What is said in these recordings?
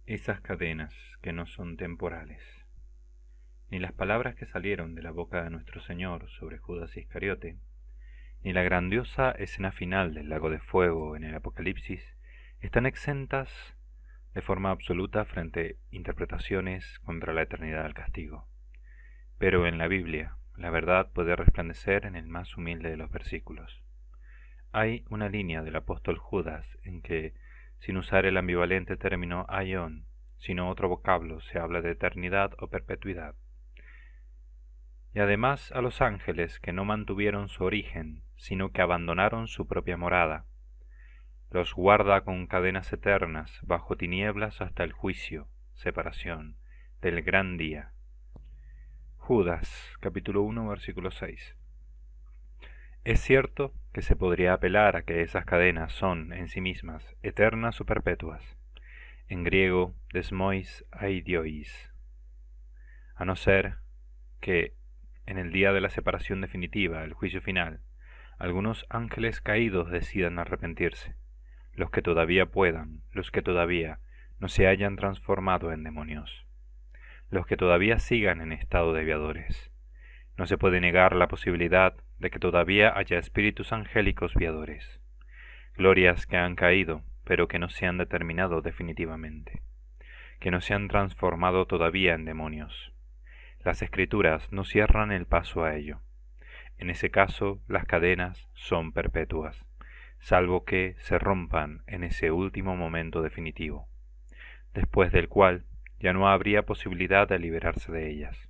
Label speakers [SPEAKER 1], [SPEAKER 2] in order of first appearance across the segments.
[SPEAKER 1] Esas cadenas que no son temporales, ni las palabras que salieron de la boca de nuestro Señor sobre Judas Iscariote, ni la grandiosa escena final del lago de fuego en el Apocalipsis están exentas de forma absoluta frente a interpretaciones contra la eternidad del castigo. Pero en la Biblia, la verdad puede resplandecer en el más humilde de los versículos. Hay una línea del apóstol Judas en que, sin usar el ambivalente término aion, sino otro vocablo, se habla de eternidad o perpetuidad. Y además a los ángeles que no mantuvieron su origen, sino que abandonaron su propia morada. Los guarda con cadenas eternas bajo tinieblas hasta el juicio, separación, del gran día. Judas, capítulo 1, versículo 6. Es cierto que se podría apelar a que esas cadenas son, en sí mismas, eternas o perpetuas. En griego, desmois aidiois. A no ser que, en el día de la separación definitiva, el juicio final, algunos ángeles caídos decidan arrepentirse, los que todavía puedan, los que todavía no se hayan transformado en demonios, los que todavía sigan en estado de viadores. No se puede negar la posibilidad de que todavía haya espíritus angélicos viadores, glorias que han caído, pero que no se han determinado definitivamente, que no se han transformado todavía en demonios. Las Escrituras no cierran el paso a ello. En ese caso, las cadenas son perpetuas, salvo que se rompan en ese último momento definitivo, después del cual ya no habría posibilidad de liberarse de ellas.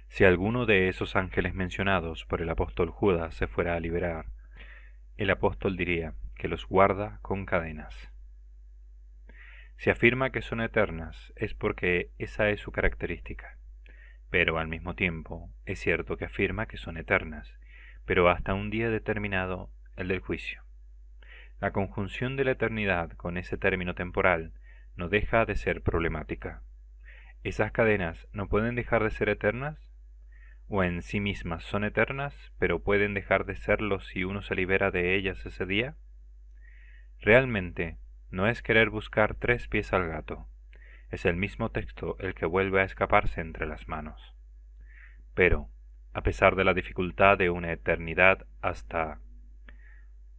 [SPEAKER 1] Si alguno de esos ángeles mencionados por el apóstol Judas se fuera a liberar, el apóstol diría que los guarda con cadenas. Si afirma que son eternas es porque esa es su característica, pero al mismo tiempo es cierto que afirma que son eternas, pero hasta un día determinado, el del juicio. La conjunción de la eternidad con ese término temporal no deja de ser problemática. ¿Esas cadenas no pueden dejar de ser eternas? ¿O en sí mismas son eternas, pero pueden dejar de serlo si uno se libera de ellas ese día? Realmente, no es querer buscar tres pies al gato. Es el mismo texto el que vuelve a escaparse entre las manos. Pero, a pesar de la dificultad de una eternidad hasta...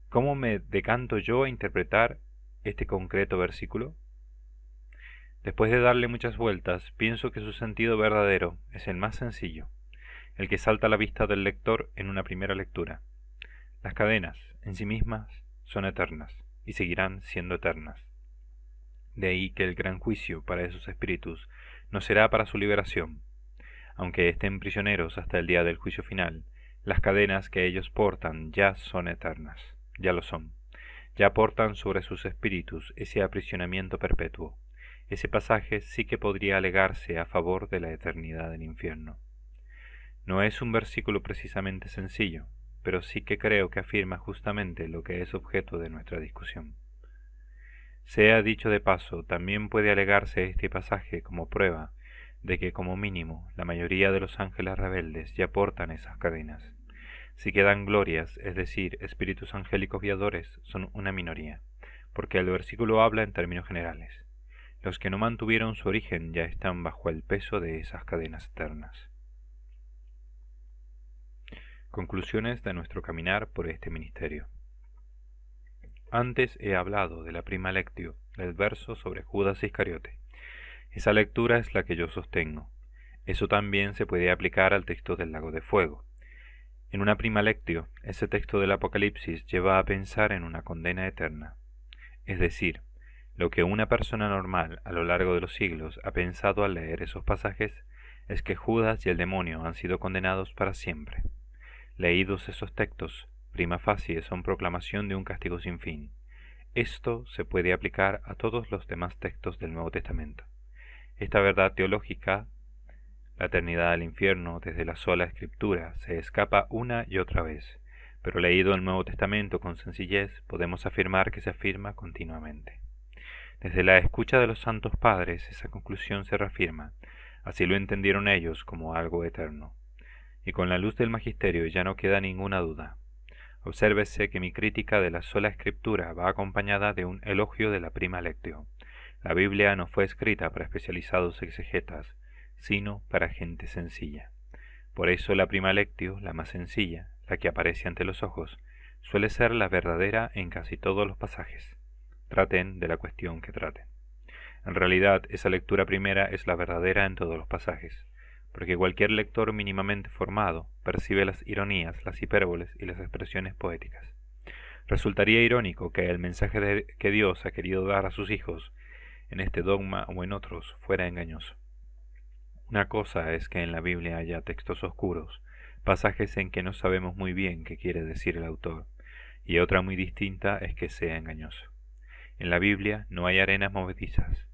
[SPEAKER 1] ¿Cómo me decanto yo a interpretar este concreto versículo? Después de darle muchas vueltas, pienso que su sentido verdadero es el más sencillo, el que salta a la vista del lector en una primera lectura. Las cadenas, en sí mismas, son eternas, y seguirán siendo eternas. De ahí que el gran juicio para esos espíritus no será para su liberación. Aunque estén prisioneros hasta el día del juicio final, las cadenas que ellos portan ya son eternas, ya lo son. Ya portan sobre sus espíritus ese aprisionamiento perpetuo. Ese pasaje sí que podría alegarse a favor de la eternidad del infierno. No es un versículo precisamente sencillo, pero sí que creo que afirma justamente lo que es objeto de nuestra discusión. Sea dicho de paso, también puede alegarse este pasaje como prueba de que como mínimo la mayoría de los ángeles rebeldes ya portan esas cadenas. Si quedan glorias, es decir, espíritus angélicos guiadores, son una minoría, porque el versículo habla en términos generales. Los que no mantuvieron su origen ya están bajo el peso de esas cadenas eternas. Conclusiones de nuestro caminar por este ministerio. Antes he hablado de la prima lectio, del verso sobre Judas Iscariote. Esa lectura es la que yo sostengo. Eso también se puede aplicar al texto del lago de fuego. En una prima lectio, ese texto del Apocalipsis lleva a pensar en una condena eterna. Es decir, lo que una persona normal a lo largo de los siglos ha pensado al leer esos pasajes es que Judas y el demonio han sido condenados para siempre. Leídos esos textos, prima facie son proclamación de un castigo sin fin. Esto se puede aplicar a todos los demás textos del Nuevo Testamento. Esta verdad teológica, la eternidad del infierno, desde la sola Escritura, se escapa una y otra vez, pero leído el Nuevo Testamento con sencillez, podemos afirmar que se afirma continuamente. Desde la escucha de los santos padres, esa conclusión se reafirma, así lo entendieron ellos como algo eterno. Y con la luz del magisterio ya no queda ninguna duda. Obsérvese que mi crítica de la sola Escritura va acompañada de un elogio de la prima lectio. La Biblia no fue escrita para especializados exegetas, sino para gente sencilla. Por eso la prima lectio, la más sencilla, la que aparece ante los ojos, suele ser la verdadera en casi todos los pasajes, traten de la cuestión que traten. En realidad, esa lectura primera es la verdadera en todos los pasajes, porque cualquier lector mínimamente formado percibe las ironías, las hipérboles y las expresiones poéticas. Resultaría irónico que el mensaje que Dios ha querido dar a sus hijos, en este dogma o en otros, fuera engañoso. Una cosa es que en la Biblia haya textos oscuros, pasajes en que no sabemos muy bien qué quiere decir el autor, y otra muy distinta es que sea engañoso. En la Biblia no hay arenas movedizas.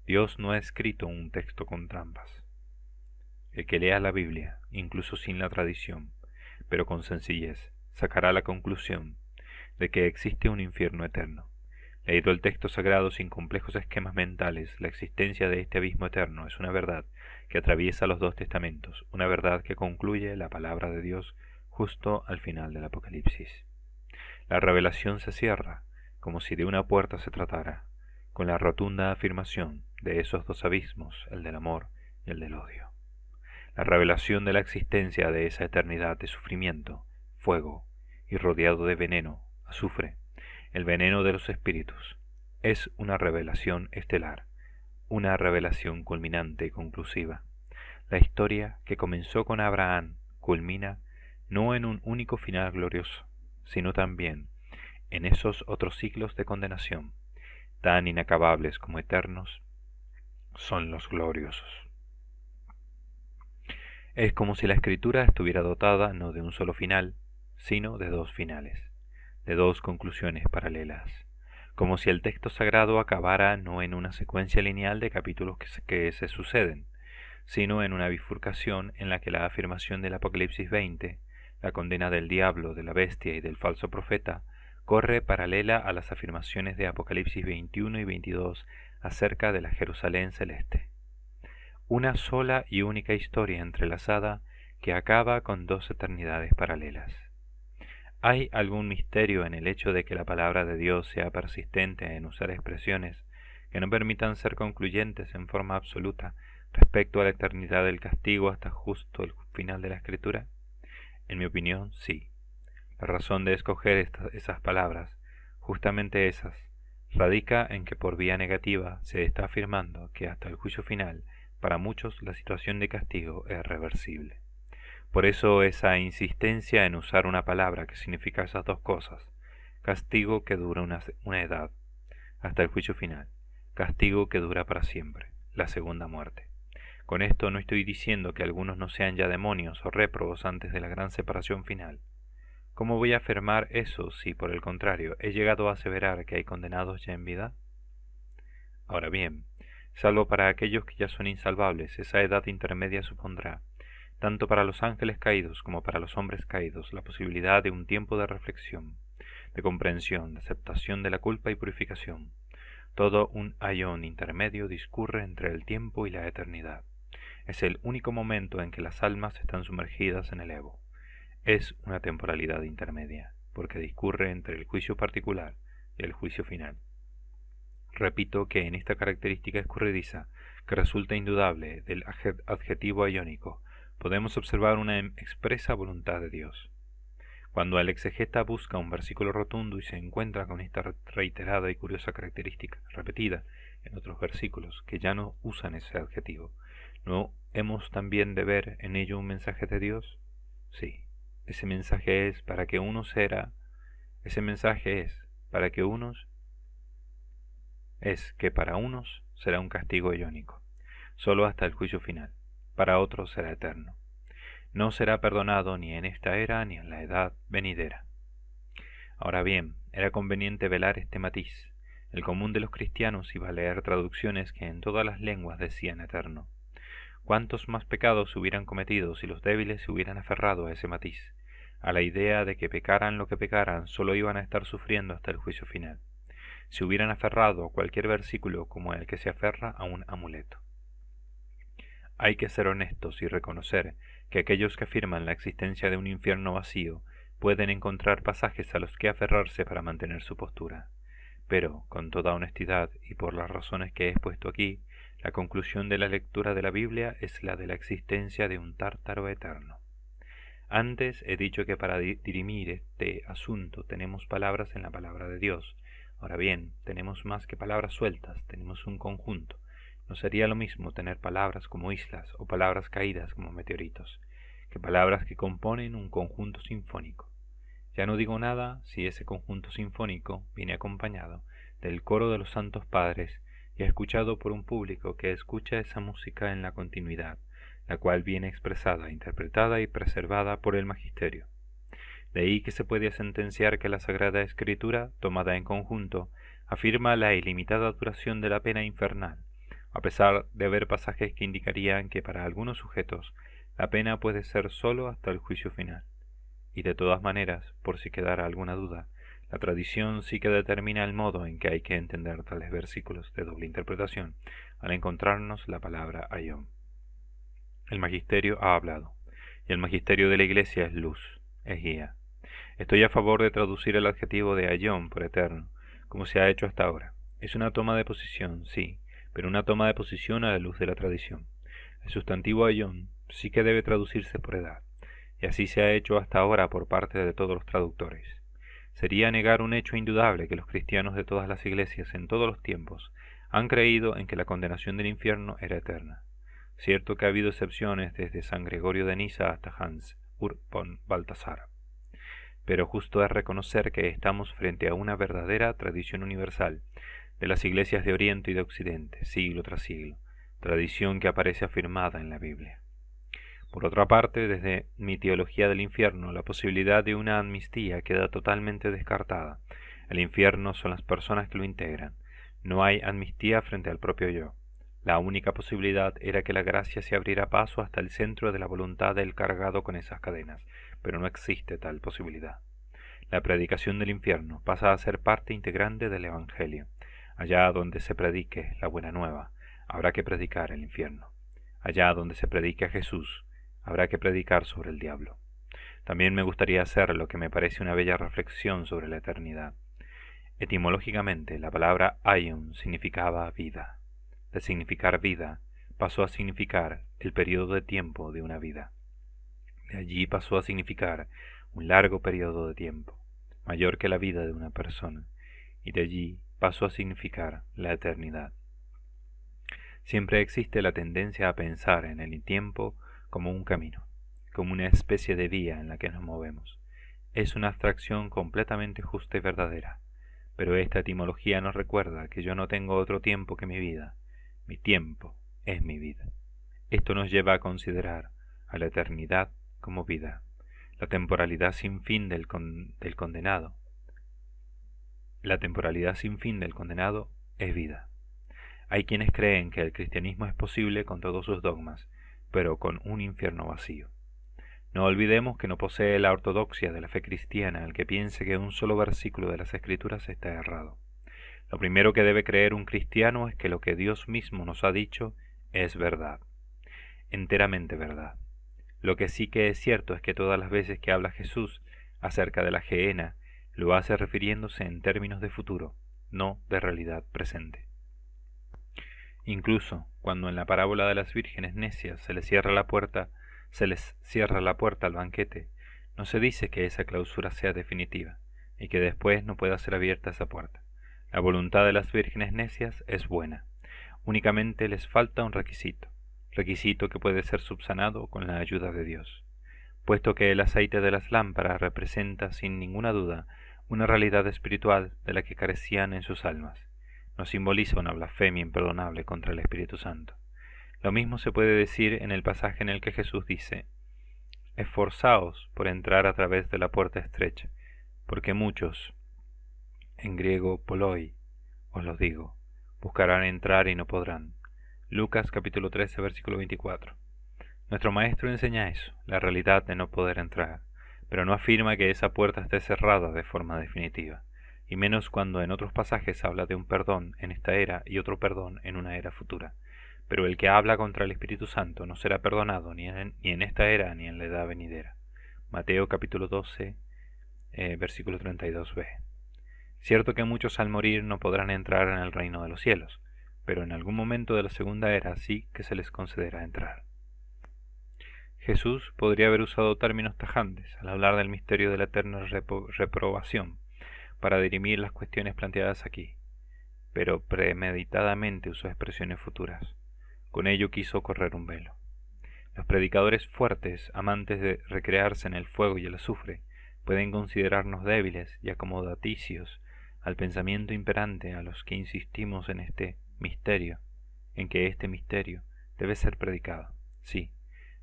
[SPEAKER 1] Dios no ha escrito un texto con trampas. El que lea la Biblia, incluso sin la tradición, pero con sencillez, sacará la conclusión de que existe un infierno eterno. Leído el texto sagrado sin complejos esquemas mentales, la existencia de este abismo eterno es una verdad que atraviesa los dos testamentos, una verdad que concluye la palabra de Dios justo al final del Apocalipsis. La revelación se cierra, como si de una puerta se tratara, con la rotunda afirmación de esos dos abismos, el del amor y el del odio. La revelación de la existencia de esa eternidad de sufrimiento, fuego y rodeado de veneno, azufre, el veneno de los espíritus, es una revelación estelar, una revelación culminante y conclusiva. La historia que comenzó con Abraham culmina no en un único final glorioso, sino también en esos otros siglos de condenación, tan inacabables como eternos son los gloriosos. Es como si la escritura estuviera dotada no de un solo final, sino de dos finales, de dos conclusiones paralelas, como si el texto sagrado acabara no en una secuencia lineal de capítulos que se suceden, sino en una bifurcación en la que la afirmación del Apocalipsis 20, la condena del diablo, de la bestia y del falso profeta, corre paralela a las afirmaciones de Apocalipsis 21 y 22 acerca de la Jerusalén celeste. Una sola y única historia entrelazada que acaba con dos eternidades paralelas. ¿Hay algún misterio en el hecho de que la palabra de Dios sea persistente en usar expresiones que no permitan ser concluyentes en forma absoluta respecto a la eternidad del castigo hasta justo el final de la Escritura? En mi opinión, sí. La razón de escoger esas palabras, justamente esas, radica en que por vía negativa se está afirmando que hasta el juicio final, para muchos la situación de castigo es reversible. Por eso esa insistencia en usar una palabra que significa esas dos cosas, castigo que dura una edad, hasta el juicio final, castigo que dura para siempre, la segunda muerte. Con esto no estoy diciendo que algunos no sean ya demonios o réprobos antes de la gran separación final. ¿Cómo voy a afirmar eso si, por el contrario, he llegado a aseverar que hay condenados ya en vida? Ahora bien, salvo para aquellos que ya son insalvables, esa edad intermedia supondrá, tanto para los ángeles caídos como para los hombres caídos, la posibilidad de un tiempo de reflexión, de comprensión, de aceptación de la culpa y purificación. Todo un aión intermedio discurre entre el tiempo y la eternidad. Es el único momento en que las almas están sumergidas en el Evo. Es una temporalidad intermedia, porque discurre entre el juicio particular y el juicio final. Repito que en esta característica escurridiza, que resulta indudable del adjetivo aiónico, podemos observar una expresa voluntad de Dios. Cuando el exegeta busca un versículo rotundo y se encuentra con esta reiterada y curiosa característica, repetida en otros versículos que ya no usan ese adjetivo, ¿no hemos también de ver en ello un mensaje de Dios? Sí, ese mensaje es para que unos será, ese mensaje es para que unos, es que para unos será un castigo iónico, solo hasta el juicio final, para otros será eterno. No será perdonado ni en esta era ni en la edad venidera. Ahora bien, era conveniente velar este matiz. El común de los cristianos iba a leer traducciones que en todas las lenguas decían eterno. ¿Cuántos más pecados hubieran cometido si los débiles se hubieran aferrado a ese matiz, a la idea de que pecaran lo que pecaran, solo iban a estar sufriendo hasta el juicio final? Se hubieran aferrado a cualquier versículo como el que se aferra a un amuleto. Hay que ser honestos y reconocer que aquellos que afirman la existencia de un infierno vacío pueden encontrar pasajes a los que aferrarse para mantener su postura. pero, con toda honestidad y por las razones que he expuesto aquí, la conclusión de la lectura de la Biblia es la de la existencia de un Tártaro eterno. Antes he dicho que para dirimir este asunto tenemos palabras en la palabra de Dios. Ahora bien, tenemos más que palabras sueltas, tenemos un conjunto. No sería lo mismo tener palabras como islas o palabras caídas como meteoritos, que palabras que componen un conjunto sinfónico. Ya no digo nada si ese conjunto sinfónico viene acompañado del coro de los santos padres y escuchado por un público que escucha esa música en la continuidad, la cual viene expresada, interpretada y preservada por el magisterio. De ahí que se puede sentenciar que la Sagrada Escritura, tomada en conjunto, afirma la ilimitada duración de la pena infernal, a pesar de haber pasajes que indicarían que para algunos sujetos la pena puede ser sólo hasta el juicio final. Y de todas maneras, por si quedara alguna duda, la tradición sí que determina el modo en que hay que entender tales versículos de doble interpretación al encontrarnos la palabra ayom. El magisterio ha hablado, y el magisterio de la Iglesia es luz, es guía. Estoy a favor de traducir el adjetivo de ayom por eterno, como se ha hecho hasta ahora. Es una toma de posición, sí, pero una toma de posición a la luz de la tradición. El sustantivo ayom sí que debe traducirse por edad, y así se ha hecho hasta ahora por parte de todos los traductores. Sería negar un hecho indudable que los cristianos de todas las iglesias en todos los tiempos han creído en que la condenación del infierno era eterna. Cierto que ha habido excepciones desde San Gregorio de Niza hasta Hans Urban Baltasar, pero justo es reconocer que estamos frente a una verdadera tradición universal de las iglesias de Oriente y de Occidente, siglo tras siglo, tradición que aparece afirmada en la Biblia. Por otra parte, desde mi teología del infierno, la posibilidad de una amnistía queda totalmente descartada. El infierno son las personas que lo integran. No hay amnistía frente al propio yo. La única posibilidad era que la gracia se abriera paso hasta el centro de la voluntad del cargado con esas cadenas, pero no existe tal posibilidad. La predicación del infierno pasa a ser parte integrante del Evangelio. Allá donde se predique la buena nueva, habrá que predicar el infierno. Allá donde se predique a Jesús, habrá que predicar sobre el diablo. También me gustaría hacer lo que me parece una bella reflexión sobre la eternidad. Etimológicamente, la palabra aion significaba vida. De significar vida, pasó a significar el periodo de tiempo de una vida. De allí pasó a significar un largo periodo de tiempo, mayor que la vida de una persona, y de allí pasó a significar la eternidad. Siempre existe la tendencia a pensar en el tiempo como un camino, como una especie de vía en la que nos movemos. Es una abstracción completamente justa y verdadera, pero esta etimología nos recuerda que yo no tengo otro tiempo que mi vida. Mi tiempo es mi vida. Esto nos lleva a considerar a la eternidad como vida, la temporalidad sin fin del condenado. La temporalidad sin fin del condenado es vida. Hay quienes creen que el cristianismo es posible con todos sus dogmas, pero con un infierno vacío. No olvidemos que no posee la ortodoxia de la fe cristiana el que piense que un solo versículo de las Escrituras está errado. Lo primero que debe creer un cristiano es que lo que Dios mismo nos ha dicho es verdad, enteramente verdad. Lo que sí que es cierto es que todas las veces que habla Jesús acerca de la gehenna, lo hace refiriéndose en términos de futuro, no de realidad presente. Incluso cuando en la parábola de las vírgenes necias se les cierra la puerta al banquete, no se dice que esa clausura sea definitiva y que después no pueda ser abierta esa puerta. La voluntad de las vírgenes necias es buena. Únicamente les falta un requisito que puede ser subsanado con la ayuda de Dios. Puesto que el aceite de las lámparas representa sin ninguna duda una realidad espiritual de la que carecían en sus almas, nos simboliza una blasfemia imperdonable contra el Espíritu Santo. Lo mismo se puede decir en el pasaje en el que Jesús dice: esforzaos por entrar a través de la puerta estrecha, porque muchos, en griego poloi, os lo digo, buscarán entrar y no podrán. Lucas capítulo 13, versículo 24. Nuestro Maestro enseña eso, la realidad de no poder entrar, pero no afirma que esa puerta esté cerrada de forma definitiva, y menos cuando en otros pasajes habla de un perdón en esta era y otro perdón en una era futura. Pero el que habla contra el Espíritu Santo no será perdonado ni en esta era ni en la edad venidera. Mateo capítulo 12, versículo 32b. Cierto que muchos al morir no podrán entrar en el reino de los cielos, pero en algún momento de la segunda era sí que se les concederá entrar. Jesús podría haber usado términos tajantes al hablar del misterio de la eterna reprobación para dirimir las cuestiones planteadas aquí, pero premeditadamente usó expresiones futuras. Con ello quiso correr un velo. Los predicadores fuertes, amantes de recrearse en el fuego y el azufre, pueden considerarnos débiles y acomodaticios al pensamiento imperante a los que insistimos en que este misterio debe ser predicado, sí,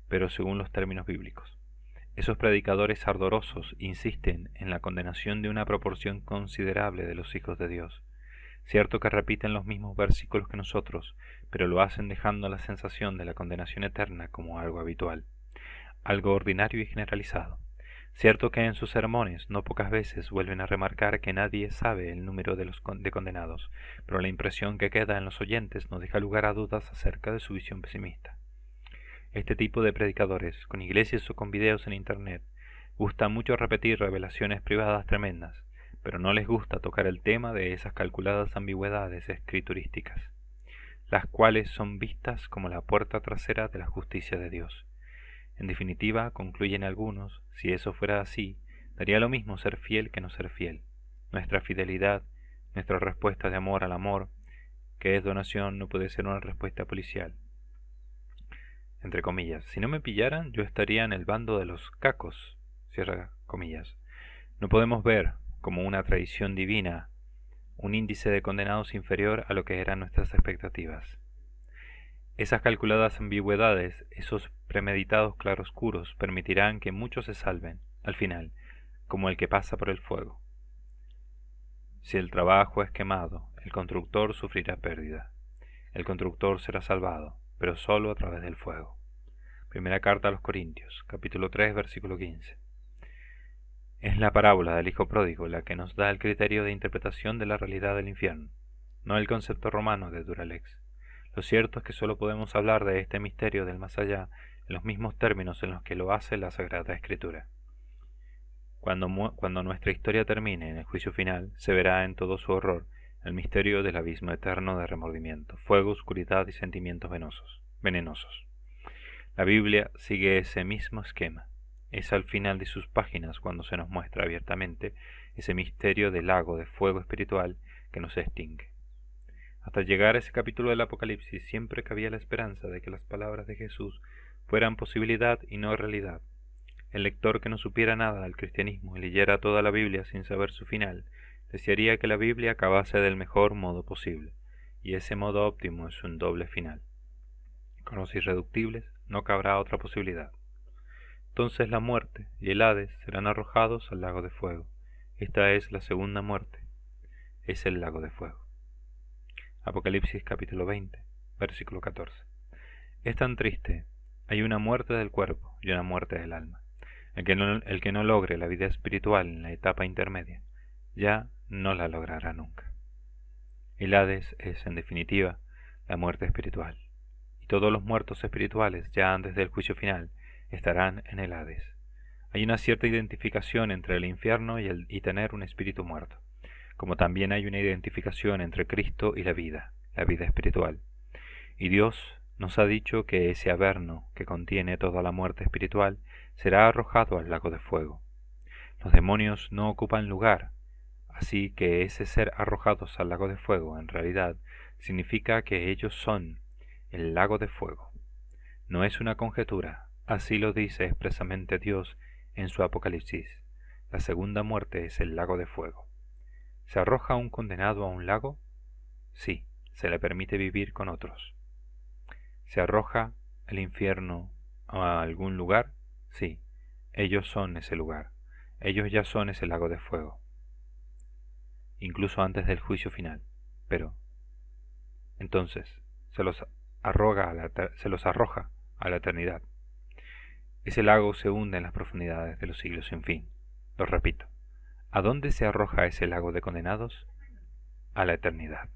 [SPEAKER 1] pero según los términos bíblicos. Esos predicadores ardorosos insisten en la condenación de una proporción considerable de los hijos de Dios. Cierto que repiten los mismos versículos que nosotros, pero lo hacen dejando la sensación de la condenación eterna como algo habitual, algo ordinario y generalizado. Cierto que en sus sermones no pocas veces vuelven a remarcar que nadie sabe el número de los condenados, pero la impresión que queda en los oyentes no deja lugar a dudas acerca de su visión pesimista. Este tipo de predicadores, con iglesias o con videos en internet, gusta mucho repetir revelaciones privadas tremendas, pero no les gusta tocar el tema de esas calculadas ambigüedades escriturísticas, las cuales son vistas como la puerta trasera de la justicia de Dios. En definitiva, concluyen algunos, si eso fuera así, daría lo mismo ser fiel que no ser fiel. Nuestra fidelidad, nuestra respuesta de amor al amor, que es donación, no puede ser una respuesta policial. Entre comillas, si no me pillaran, yo estaría en el bando de los cacos, cierra comillas. No podemos ver, como una tradición divina, un índice de condenados inferior a lo que eran nuestras expectativas. Esas calculadas ambigüedades, esos premeditados claroscuros, permitirán que muchos se salven, al final, como el que pasa por el fuego. Si el trabajo es quemado, el constructor sufrirá pérdida. El constructor será salvado, pero solo a través del fuego. Primera carta a los Corintios, capítulo 3, versículo 15. Es la parábola del hijo pródigo la que nos da el criterio de interpretación de la realidad del infierno, no el concepto romano de Duralex. Lo cierto es que solo podemos hablar de este misterio del más allá en los mismos términos en los que lo hace la Sagrada Escritura. Cuando nuestra historia termine en el juicio final, se verá en todo su horror el misterio del abismo eterno de remordimiento, fuego, oscuridad y sentimientos venenosos. La Biblia sigue ese mismo esquema. Es al final de sus páginas cuando se nos muestra abiertamente ese misterio del lago de fuego espiritual que nos extingue. Hasta llegar a ese capítulo del Apocalipsis siempre cabía la esperanza de que las palabras de Jesús fueran posibilidad y no realidad. El lector que no supiera nada del cristianismo y leyera toda la Biblia sin saber su final, desearía que la Biblia acabase del mejor modo posible, y ese modo óptimo es un doble final. Con los irreductibles no cabrá otra posibilidad. Entonces la muerte y el Hades serán arrojados al lago de fuego. Esta es la segunda muerte, es el lago de fuego. Apocalipsis capítulo 20, versículo 14. Es tan triste, hay una muerte del cuerpo y una muerte del alma. El que no logre la vida espiritual en la etapa intermedia, ya no la logrará nunca. El Hades es, en definitiva, la muerte espiritual, y todos los muertos espirituales, ya antes del juicio final, estarán en el Hades. Hay una cierta identificación entre el infierno y tener un espíritu muerto, como también hay una identificación entre Cristo y la vida espiritual. Y Dios nos ha dicho que ese averno que contiene toda la muerte espiritual será arrojado al lago de fuego. Los demonios no ocupan lugar, así que ese ser arrojados al lago de fuego en realidad significa que ellos son el lago de fuego. No es una conjetura, así lo dice expresamente Dios en su Apocalipsis. La segunda muerte es el lago de fuego. ¿Se arroja un condenado a un lago? Sí, se le permite vivir con otros. ¿Se arroja el infierno a algún lugar? Sí, ellos son ese lugar. Ellos ya son ese lago de fuego. Incluso antes del juicio final. Pero, entonces, se los arroja a la eternidad. Ese lago se hunde en las profundidades de los siglos sin fin. Lo repito. ¿A dónde se arroja ese lago de condenados? A la eternidad.